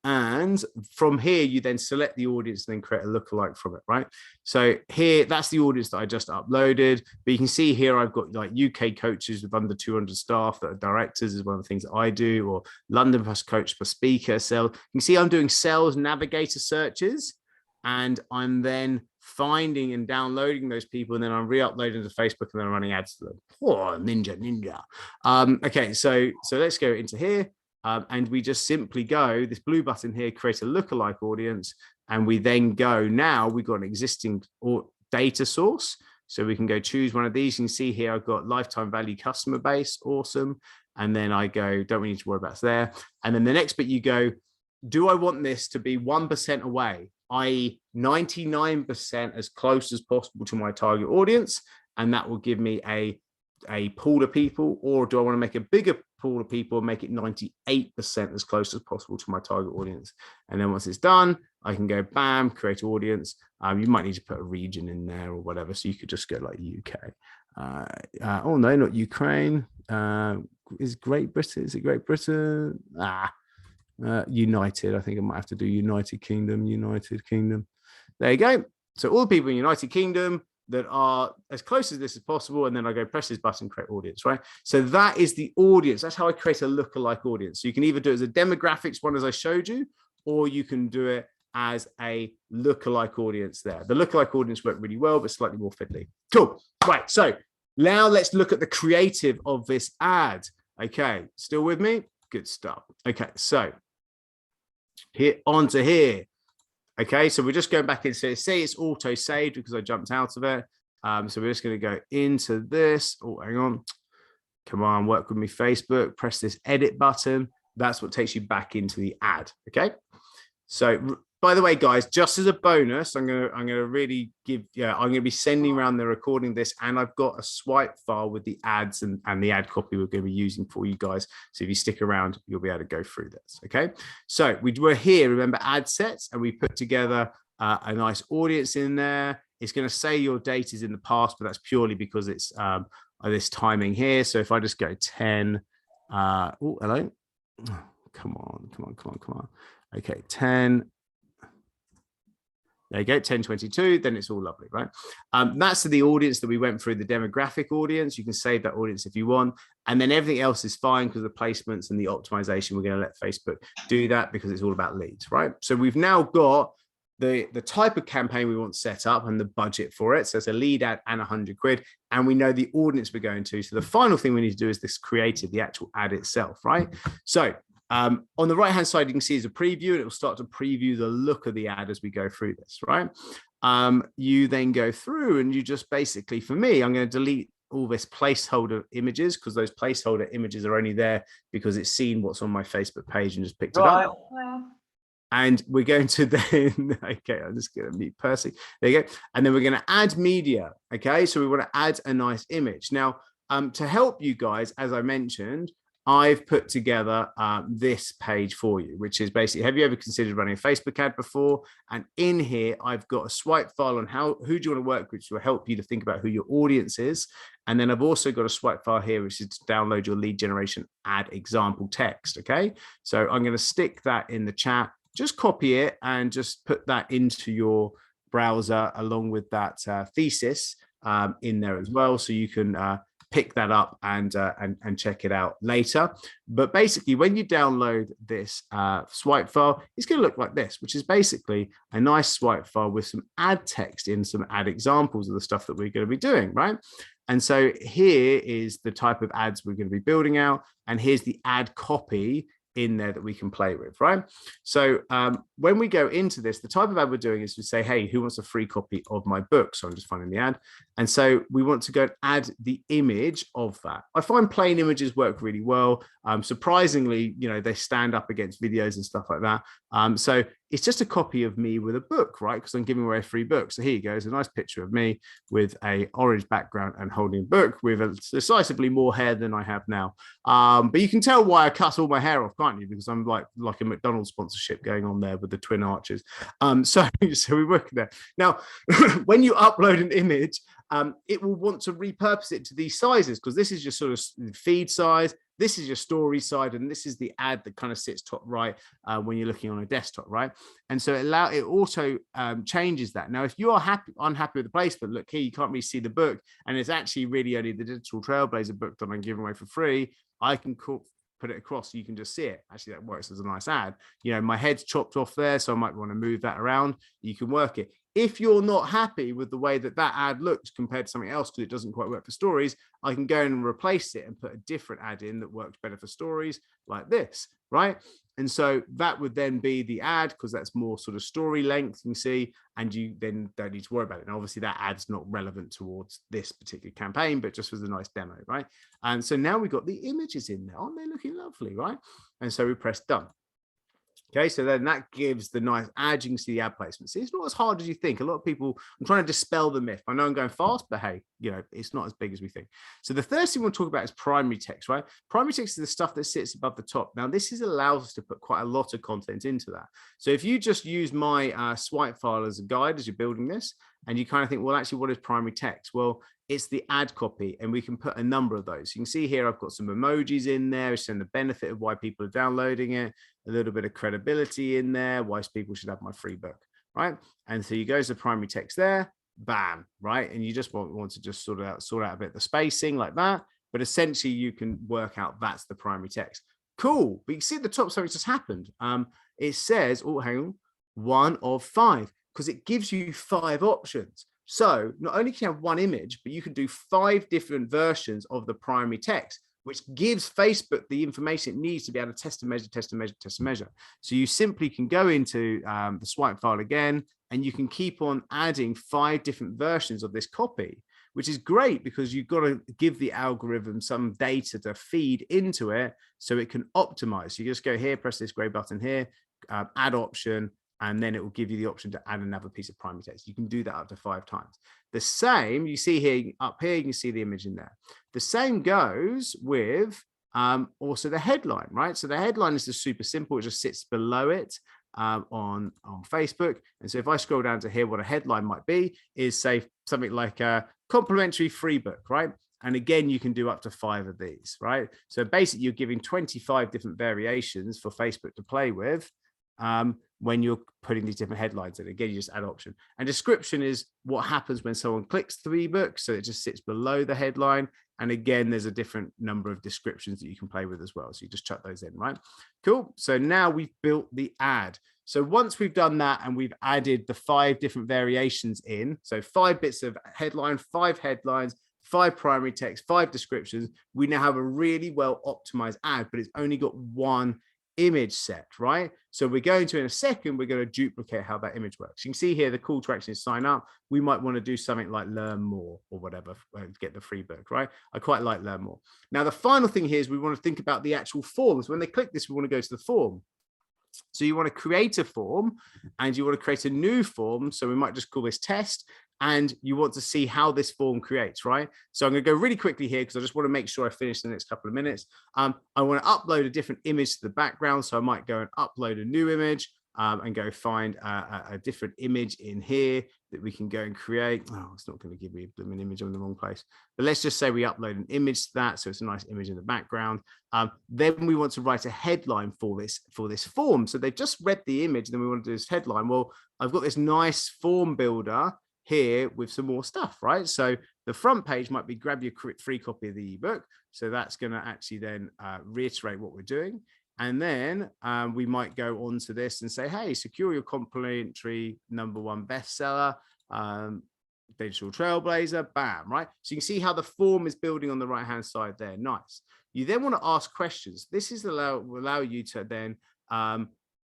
And from here, you then select the audience and then create a lookalike from it, right? So here, that's the audience that I just uploaded. But you can see here, I've got like UK coaches with under 200 staff that are directors is one of the things that I do, or London plus coach per speaker. So you can see I'm doing sales navigator searches, and I'm then finding and downloading those people, and then I'm re-uploading to Facebook, and then I'm running ads to them. Oh, ninja. Okay, so let's go into here. And we just simply go, this blue button here, create a lookalike audience. And we then go, now we've got an existing data source. So we can go choose one of these. You can see here, I've got lifetime value customer base. Awesome. And then I go, don't we need to worry about there. And then the next bit you go, do I want this to be 1% away, i.e. 99% as close as possible to my target audience? And that will give me a pool of people, or do I want to make a bigger pool of people and make it 98% as close as possible to my target audience? And then once it's done, I can go bam, create audience. You might need to put a region in there or whatever. So you could just go like UK. Oh no, not Ukraine. Is Great Britain? Is it Great Britain? United. I think I might have to do United Kingdom. There you go. So all the people in United Kingdom that are as close as this as possible, and then I go press this button, create audience, right? So that is the audience. That's how I create a lookalike audience. So you can either do it as a demographics one as I showed you, or you can do it as a lookalike audience there. The lookalike audience worked really well, but slightly more fiddly. Cool. Right, so now let's look at the creative of this ad. Okay, still with me? Good stuff. Okay, so here onto here. Okay, so we're just going back into it. Say it's auto saved because I jumped out of it. So we're just going to go into this. Oh, hang on. Come on, work with me, Facebook. Press this edit button. That's what takes you back into the ad. Okay. So by the way, guys, just as a bonus, I'm gonna really give, I'm gonna be sending around the recording this, and I've got a swipe file with the ads and the ad copy we're going to be using for you guys. So if you stick around, you'll be able to go through this. Okay. So we were here, remember ad sets, and we put together a nice audience in there. It's going to say your date is in the past, but that's purely because it's this timing here. So if I just go 10, oh, hello. Come on. Okay, 10. There you go, 1022, then it's all lovely, right? That's the audience that we went through, the demographic audience. You can save that audience if you want. And then everything else is fine because the placements and the optimization, we're going to let Facebook do that because it's all about leads, right? So we've now got the type of campaign we want set up and the budget for it. So it's a lead ad and 100 quid. And we know the audience we're going to. So the final thing we need to do is this creative, the actual ad itself, right? So on the right hand side, you can see is a preview, and it will start to preview the look of the ad as we go through this, right? You then go through and you just basically, for me, I'm going to delete all this placeholder images because those placeholder images are only there because it's seen what's on my Facebook page and just picked it up. And we're going to then, okay, I'm just going to mute Percy. There you go. And then we're going to add media. Okay, so we want to add a nice image. Now, to help you guys, as I mentioned, I've put together this page for you, which is basically, have you ever considered running a Facebook ad before? And in here, I've got a swipe file on who do you want to work with, which will help you to think about who your audience is. And then I've also got a swipe file here, which is to download your lead generation ad example text. Okay, so I'm going to stick that in the chat. Just copy it and just put that into your browser along with that thesis in there as well, so you can pick that up and check it out later. But basically, when you download this swipe file, it's going to look like this, which is basically a nice swipe file with some ad text in, some ad examples of the stuff that we're going to be doing, right? And so here is the type of ads we're going to be building out, and here's the ad copy in there that we can play with, right? So when we go into this, the type of ad we're doing is we say, hey, who wants a free copy of my book? So I'm just finding the ad. And so we want to go and add the image of that. I find plain images work really well. Surprisingly, you know, they stand up against videos and stuff like that. So it's just a copy of me with a book, right? Because I'm giving away a free book. So here you go. It's a nice picture of me with a orange background and holding a book with a decisively more hair than I have now. But you can tell why I cut all my hair off, can't you? Because I'm like a McDonald's sponsorship going on there with the twin arches. So we work there. Now, when you upload an image, it will want to repurpose it to these sizes, because this is your sort of feed size, this is your story side, and this is the ad that kind of sits top right when you're looking on a desktop, right? And so it auto changes that. Now, if you are unhappy with the placement, look here, you can't really see the book, and it's actually really only the Digital Trailblazer book that I'm giving away for free. I can put it across so you can just see it. Actually, that works as a nice ad. You know, my head's chopped off there, so I might want to move that around. You can work it. If you're not happy with the way that ad looks compared to something else because it doesn't quite work for stories, I can go in and replace it and put a different ad in that works better for stories, like this, right? And so that would then be the ad, because that's more sort of story length, you can see, and you then don't need to worry about it. And obviously that ad's not relevant towards this particular campaign, but just was a nice demo, right? And so now we've got the images in there. Aren't they looking lovely, right? And so we press done. Okay, so then that gives the nice ad. You can see the ad placement. See, it's not as hard as you think. A lot of people, I'm trying to dispel the myth. I know I'm going fast, but hey, you know, it's not as big as we think. So the first thing we'll talk about is primary text, right? Primary text is the stuff that sits above the top. Now, this allows us to put quite a lot of content into that. So if you just use my swipe file as a guide as you're building this, and you kind of think, well, actually, what is primary text? Well, it's the ad copy, and we can put a number of those. You can see here, I've got some emojis in there, showing the benefit of why people are downloading it, a little bit of credibility in there, why people should have my free book, right? And so you go to primary text there, bam, right? And you just want to just sort out a bit of the spacing like that, but essentially you can work out that's the primary text. Cool, but you see at the top, something just happened. It says, oh, hang on, 1 of 5, because it gives you 5 options. So not only can you have one image, but you can do 5 different versions of the primary text, which gives Facebook the information it needs to be able to test and measure, test and measure, test and measure. So you simply can go into the swipe file again, and you can keep on adding 5 different versions of this copy, which is great because you've got to give the algorithm some data to feed into it so it can optimize. So you just go here, press this gray button here, add option, and then it will give you the option to add another piece of primary text. You can do that up to 5 times. The same, you see here, up here, you can see the image in there. The same goes with also the headline, right? So the headline is just super simple. It just sits below it on Facebook. And so if I scroll down to here, what a headline might be is, say, something like a complimentary free book, right? And again, you can do up to 5 of these, right? So basically, you're giving 25 different variations for Facebook to play with when you're putting these different headlines in. Again, you just add option. And description is what happens when someone clicks the ebook. So it just sits below the headline. And again, there's a different number of descriptions that you can play with as well. So you just chuck those in, right? Cool. So now we've built the ad. So once we've done that and we've added the 5 different variations in, so 5 bits of headline, 5 headlines, 5 primary text, 5 descriptions, we now have a really well optimized ad, but it's only got 1 image set, right? So we're going to, in a second, we're going to duplicate how that image works. You can see here the call to action is sign up. We might want to do something like learn more or whatever to get the free book, right? I quite like learn more. Now, the final thing here is we want to think about the actual forms. When they click this, we want to go to the form. So you want to create a form and you want to create a new form. So we might just call this test. And you want to see how this form creates, right? So I'm going to go really quickly here because I just want to make sure I finish in the next couple of minutes. I want to upload a different image to the background. So I might go and upload a new image and go find a different image in here that we can go and create. Oh, it's not going to give me an image on the wrong place. But let's just say we upload an image to that. So it's a nice image in the background. Then we want to write a headline for this form. So they've just read the image. And then we want to do this headline. Well, I've got this nice form builder here with some more stuff, right? So the front page might be grab your free copy of the ebook. So that's going to actually then reiterate what we're doing. And then we might go on to this and say, hey, secure your complimentary #1 bestseller. digital trailblazer, bam, right? So you can see how the form is building on the right-hand side there. Nice. You then want to ask questions. This is will allow you to then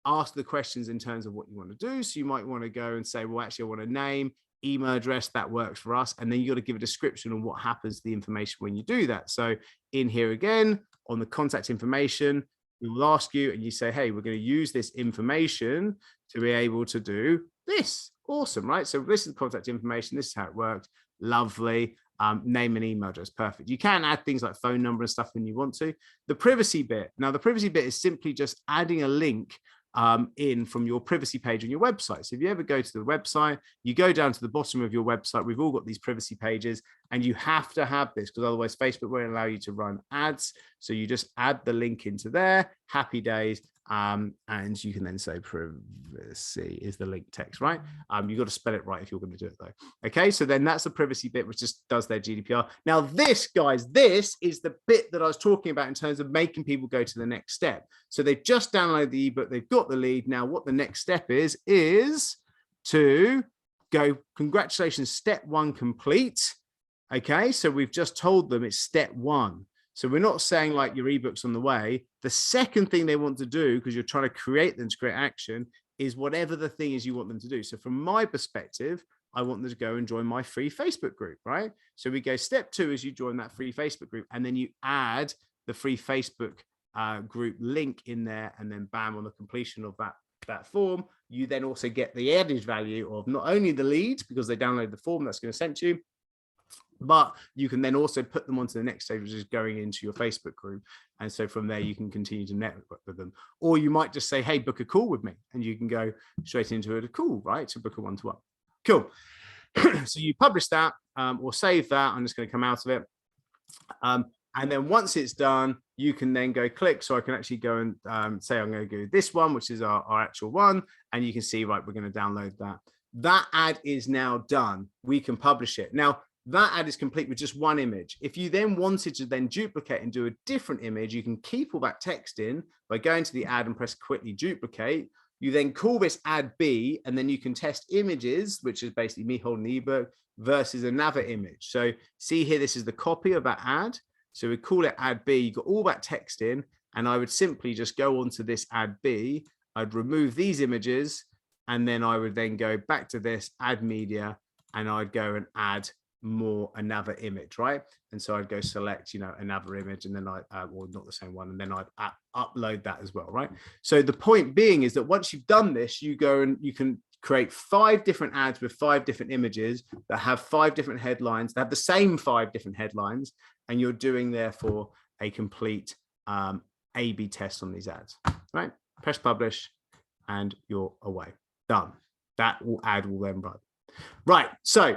ask the questions in terms of what you want to do. So you might want to go and say, well, actually, I want a name, email address, that works for us. And then you got to give a description on what happens to the information when you do that. So in here again, on the contact information, we will ask you and you say, hey, we're going to use this information to be able to do this. Awesome, right? So this is the contact information. This is how it works. Lovely. Name and email address. Perfect. You can add things like phone number and stuff when you want to. The privacy bit. Now, the privacy bit is simply just adding a link in from your privacy page on your website. So if you ever go to the website, you go down to the bottom of your website, we've all got these privacy pages, and you have to have this because otherwise Facebook won't allow you to run ads. So you just add the link into there, happy days. And you can then say privacy is the link text, right? You've got to spell it right if you're going to do it though. Okay, so then that's the privacy bit, which just does their GDPR. Now this, guys, this is the bit that I was talking about in terms of making people go to the next step. So they've just downloaded the ebook, they've got the lead. Now what the next step is to go, congratulations, step 1 complete. Okay, so we've just told them it's step 1. So we're not saying like your ebook's on the way. The second thing they want to do, because you're trying to create them to create action, is whatever the thing is you want them to do. So from my perspective, I want them to go and join my free Facebook group, right? So we go step 2 is you join that free Facebook group, and then you add the free Facebook group link in there, and then bam, on the completion of that form, you then also get the added value of not only the lead because they download the form that's going to send you, but you can then also put them onto the next stage, which is going into your Facebook group. And so from there, you can continue to network with them. Or you might just say, hey, book a call with me. And you can go straight into a call, right? To book a one-to-one. Cool. So you publish that or save that. I'm just going to come out of it. And then once it's done, you can then go click. So I can actually go and say, I'm going to do this one, which is our actual one. And you can see, right, we're going to download that. That ad is now done. We can publish it. Now, that ad is complete with just one image. If you then wanted to then duplicate and do a different image, you can keep all that text in by going to the ad and press quickly duplicate. You then call this ad B, and then you can test images, which is basically me holding the ebook versus another image. So see here, this is the copy of that ad. So we call it ad B. You got all that text in, and I would simply just go onto this ad B. I'd remove these images, and then I would then go back to this ad media, and I'd go and add another image, right? And so I'd go select, another image, and then or not the same one, and then I'd upload that as well, right? So the point being is that once you've done this, you go and you can create 5 different ads with 5 different images that have 5 different headlines, that have the same 5 different headlines, and you're doing therefore a complete A/B test on these ads, right? Press publish, and you're away. Done. That ad will then run. Right. So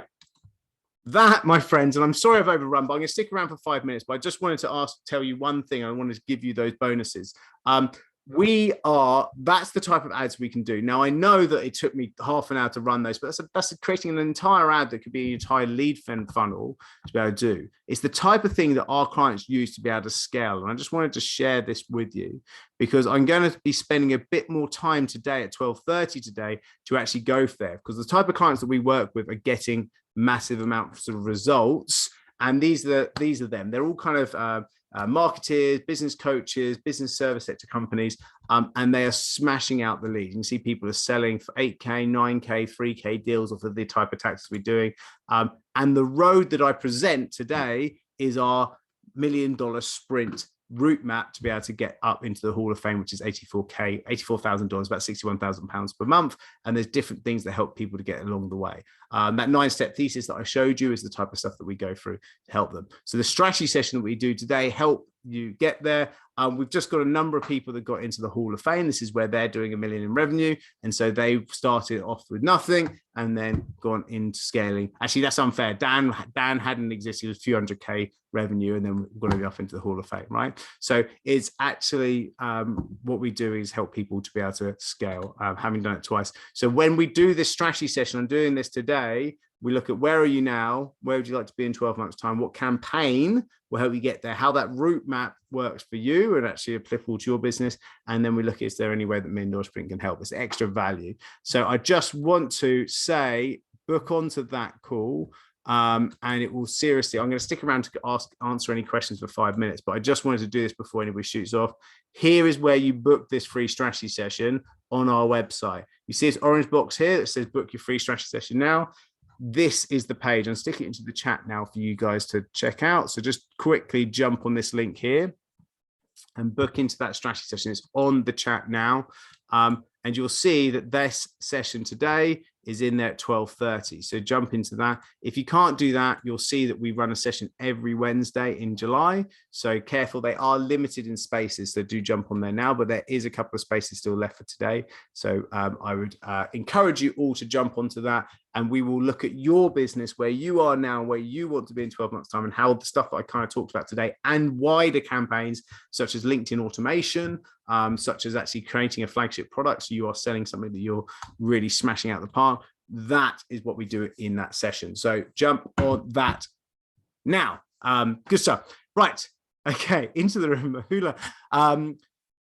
that, my friends, and I'm sorry I've overrun, but I'm going to stick around for 5 minutes, but I just wanted to tell you one thing. I wanted to give you those bonuses. That's the type of ads we can do. Now, I know that it took me half an hour to run those, but that's creating an entire ad that could be an entire lead funnel to be able to do. It's the type of thing that our clients use to be able to scale. And I just wanted to share this with you because I'm going to be spending a bit more time today at 12:30 today to actually go there, because the type of clients that we work with are getting massive amounts of results. And these are them. They're all kind of marketers, business coaches, business service sector companies, and they are smashing out the lead. You can see people are selling for 8K, 9K, 3K deals off of the type of tactics we're doing. And the road that I present today is our $1 million sprint route map to be able to get up into the Hall of Fame, which is $84,000, about £61,000 per month. And there's different things that help people to get along the way. That 9-step thesis that I showed you is the type of stuff that we go through to help them. So the strategy session that we do today help you get there. We've just got a number of people that got into the Hall of Fame. This is where they're doing $1 million in revenue. And so they started off with nothing and then gone into scaling. Actually, that's unfair. Dan hadn't existed. It was a few hundred K revenue, and then we're going to go off into the Hall of Fame, right? So it's actually what we do is help people to be able to scale, having done it twice. So when we do this strategy session, I'm doing this today, we look at where are you now? Where would you like to be in 12 months' time? What campaign will help you get there? How that route map works for you and actually applicable to your business. And then we look at, is there any way that $1 Million Sprint can help? It's extra value. So I just want to say, book onto that call. And it will seriously, I'm going to stick around to answer any questions for 5 minutes, but I just wanted to do this before anybody shoots off. Here is where you book this free strategy session on our website. You see this orange box here that says book your free strategy session now. This is the page. I'm sticking it into the chat now for you guys to check out. So just quickly jump on this link here and book into that strategy session. It's on the chat now. And you'll see that this session today is in there at 12:30. So jump into that. If you can't do that, you'll see that we run a session every Wednesday in July. So careful, they are limited in spaces. So do jump on there now, but there is a couple of spaces still left for today. So I would encourage you all to jump onto that, and we will look at your business, where you are now, where you want to be in 12 months time, and how the stuff that I kind of talked about today and wider campaigns such as LinkedIn automation, such as actually creating a flagship product. So you are selling something that you're really smashing out the park. That is what we do in that session. So jump on that now. Good stuff. Right. Okay. Into the room. Mahula.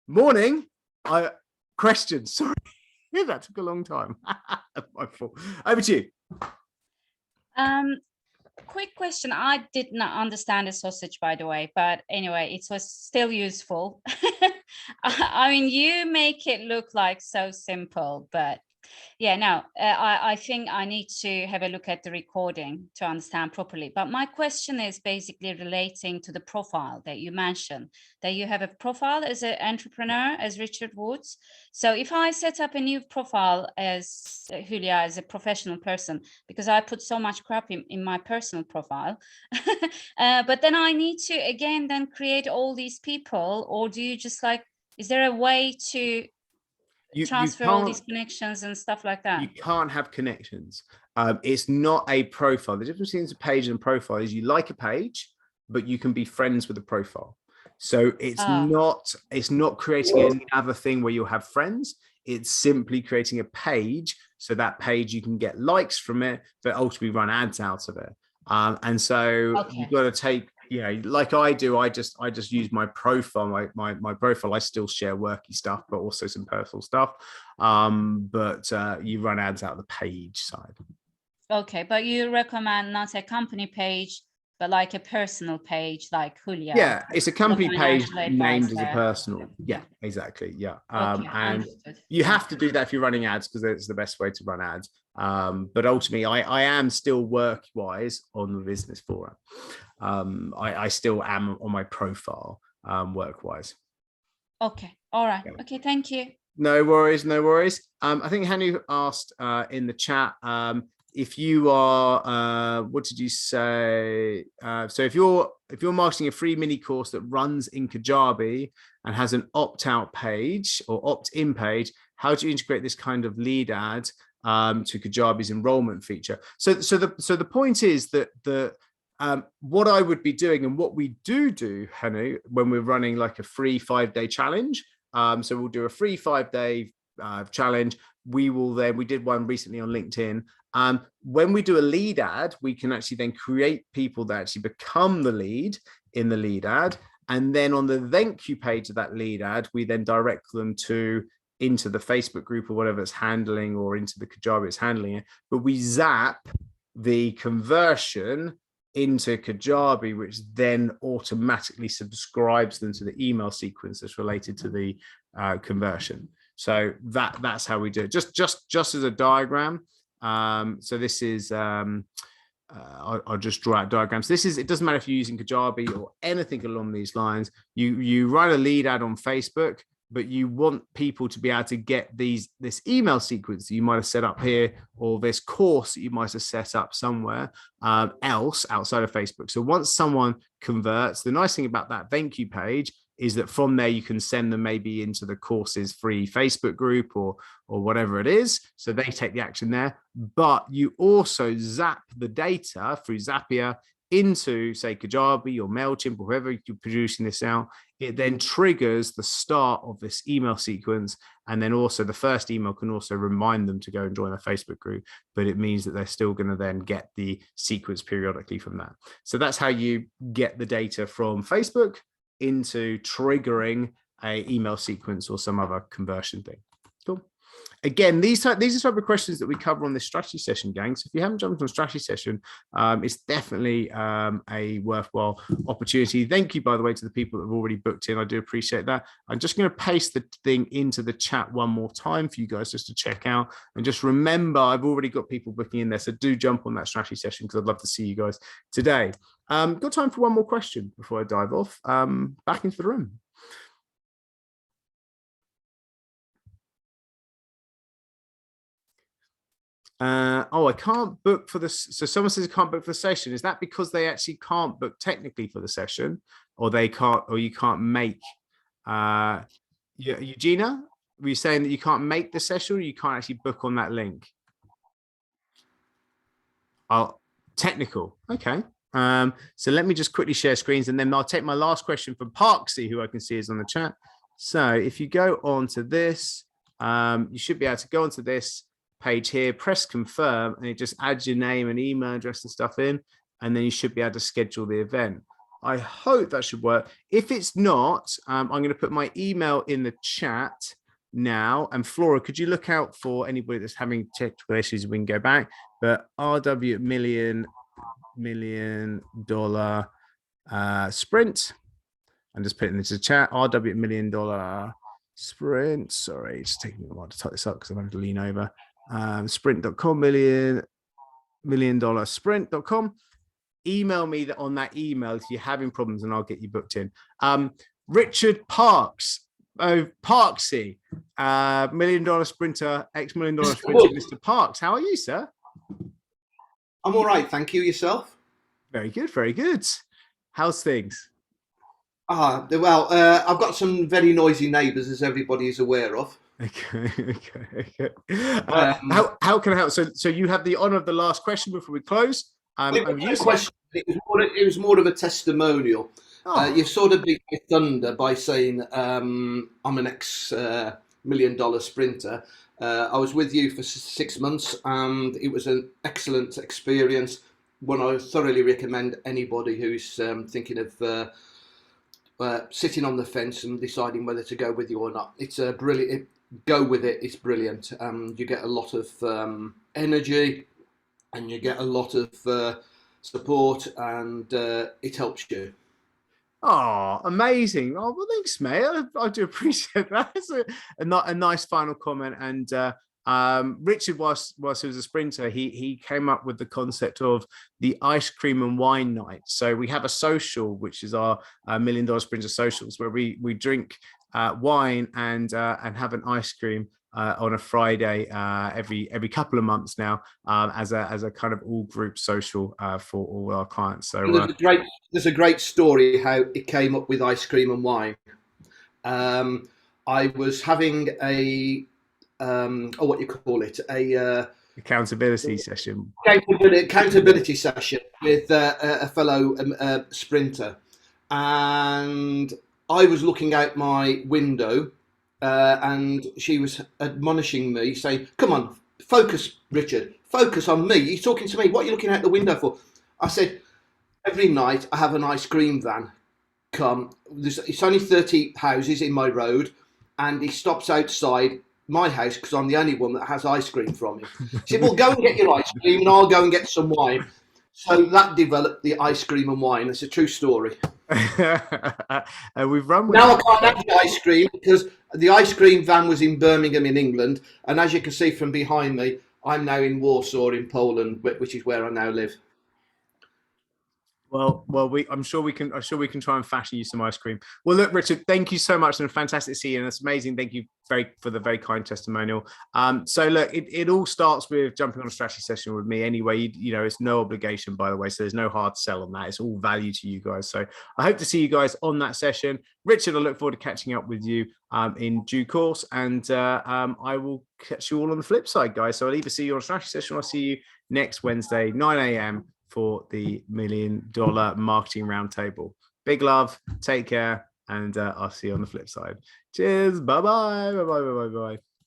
Morning. Questions. Sorry. Yeah, that took a long time. My fault. Over to you. Quick question. I did not understand the sausage, by the way, but anyway, it was still useful. I mean, you make it look like so simple, but yeah, no, I think I need to have a look at the recording to understand properly. But my question is basically relating to the profile that you mentioned, that you have a profile as an entrepreneur, as Richard Woods. So if I set up a new profile as Julia, as a professional person, because I put so much crap in my personal profile, but then I need to, again, then create all these people, or do you just like, is there a way to transfer all these connections and stuff like that? You can't have connections. It's not a profile. The difference between a page and a profile is you like a page, but you can be friends with a profile. So it's not creating any other thing where you'll have friends. It's simply creating a page. So that page, you can get likes from it, but ultimately run ads out of it. And so you've got to take, you know, like I do, I just use my profile, my profile. I still share worky stuff, but also some personal stuff. But you run ads out of the page side. Okay, but you recommend not a company page, but like a personal page, like Julia. Yeah, it's a company page named as a personal. Yeah, exactly. Yeah. And understood. You have to do that if you're running ads, because it's the best way to run ads. But ultimately, I am still work-wise on the business forum. I still am on my profile work-wise. Okay. All right. Yeah. Okay. Thank you. No worries. No worries. I think Hanu asked in the chat, if you are, what did you say? So if you're marketing a free mini course that runs in Kajabi and has an opt-out page or opt-in page, how do you integrate this kind of lead ad to Kajabi's enrollment feature? So the point is that what I would be doing, and what we do, Hanu, when we're running like a free 5-day challenge. So we'll do a free 5-day challenge. We did one recently on LinkedIn. When we do a lead ad, we can actually then create people that actually become the lead in the lead ad. And then on the thank you page of that lead ad, we then direct them into the Facebook group or whatever it's handling, or into the Kajabi it's handling it. But we zap the conversion into Kajabi, which then automatically subscribes them to the email sequence that's related to the conversion. So that's how we do it. Just as a diagram. So this is I'll just draw out diagrams. It doesn't matter if you're using Kajabi or anything along these lines. You run a lead ad on Facebook, but you want people to be able to get this email sequence that you might have set up here, or this course that you might have set up somewhere else outside of Facebook. So once someone converts, the nice thing about that thank you page is that from there you can send them maybe into the course's free Facebook group or whatever it is. So they take the action there, but you also zap the data through Zapier into, say, Kajabi or MailChimp or whoever you're producing this out. It then triggers the start of this email sequence. And then also the first email can also remind them to go and join a Facebook group, but it means that they're still going to then get the sequence periodically from that. So that's how you get the data from Facebook into triggering a email sequence or some other conversion thing. Cool. Again, these are type of questions that we cover on this strategy session, gang. So if you haven't jumped on a strategy session, it's definitely a worthwhile opportunity. Thank you, by the way, to the people that have already booked in. I do appreciate that. I'm just going to paste the thing into the chat one more time for you guys just to check out. And just remember, I've already got people booking in there. So do jump on that strategy session because I'd love to see you guys today. Got time for one more question before I dive off. Back into the room. I can't book for this. So someone says I can't book for the session. Is that because they actually can't book technically for the session, or they can't, or you can't make? Eugenia, were you saying that you can't make the session, or you can't actually book on that link? Oh, technical. Okay. So let me just quickly share screens, and then I'll take my last question from Parksy, who I can see is on the chat. So if you go on to this, you should be able to go onto this page here, press confirm, and it just adds your name and email address and stuff in, and then you should be able to schedule the event. I hope that should work. If it's not, I'm going to put my email in the chat now. And Flora, could you look out for anybody that's having technical issues? We can go back, but RW million dollar sprint. I'm just putting this in the chat. RW $1 million sprint. Sorry, it's taking me a while to type this up because I'm having to lean over. Sprint.com, $1 million sprint.com. Email me on that email if you're having problems, and I'll get you booked in. Richard Parks, Parksy, $1 million sprinter, $1 million sprinter, Mr. Parks. How are you, sir? I'm all right, thank you. Yourself? Very good, very good. How's things? Well, I've got some very noisy neighbours, as everybody is aware of. Okay. How can I help? So you have the honour of the last question before we close. It was more of a testimonial. You've sort of beat my thunder by saying I'm an $1 million sprinter. I was with you for 6 months, and it was an excellent experience. One I thoroughly recommend anybody who's thinking of sitting on the fence and deciding whether to go with you or not. It's a brilliant. Go with it. It's brilliant. You get a lot of energy, and you get a lot of support, and it helps you. Oh, amazing. Oh, well, thanks, mate. I do appreciate that. It's a nice final comment. And Richard, whilst he was a sprinter, he came up with the concept of the ice cream and wine night. So we have a social, which is our $1 million sprinter socials, where we drink wine and have an ice cream on a Friday every couple of months now, as a kind of all group social for all our clients. So there's a great story how it came up with ice cream and wine. I was having a what you call it, accountability session. Accountability session with a fellow sprinter, and I was looking out my window, and she was admonishing me, saying, "Come on, focus, Richard. Focus on me. You're talking to me. What are you looking out the window for?" I said, "Every night I have an ice cream van come. It's only 30 houses in my road, and he stops outside my house because I'm the only one that has ice cream from him." He said, "Well, go and get your ice cream, and I'll go and get some wine." So that developed the ice cream and wine. It's a true story. We've run with now I can't have the ice cream because the ice cream van was in Birmingham in England, and as you can see from behind me, I'm now in Warsaw in Poland, which is where I now live. Well, I'm sure we can try and fashion you some ice cream. Well, look, Richard, thank you so much, and fantastic to see you, and it's amazing. Thank you for the very kind testimonial. So look, it all starts with jumping on a strategy session with me anyway. You know, it's no obligation, by the way, so there's no hard sell on that. It's all value to you guys. So I hope to see you guys on that session. Richard, I look forward to catching up with you in due course, and I will catch you all on the flip side, guys. So I'll either see you on a strategy session or I'll see you next Wednesday, 9 a.m. for the $1 million marketing roundtable. Big love, take care, and I'll see you on the flip side. Cheers, bye-bye, bye-bye, bye-bye, bye-bye.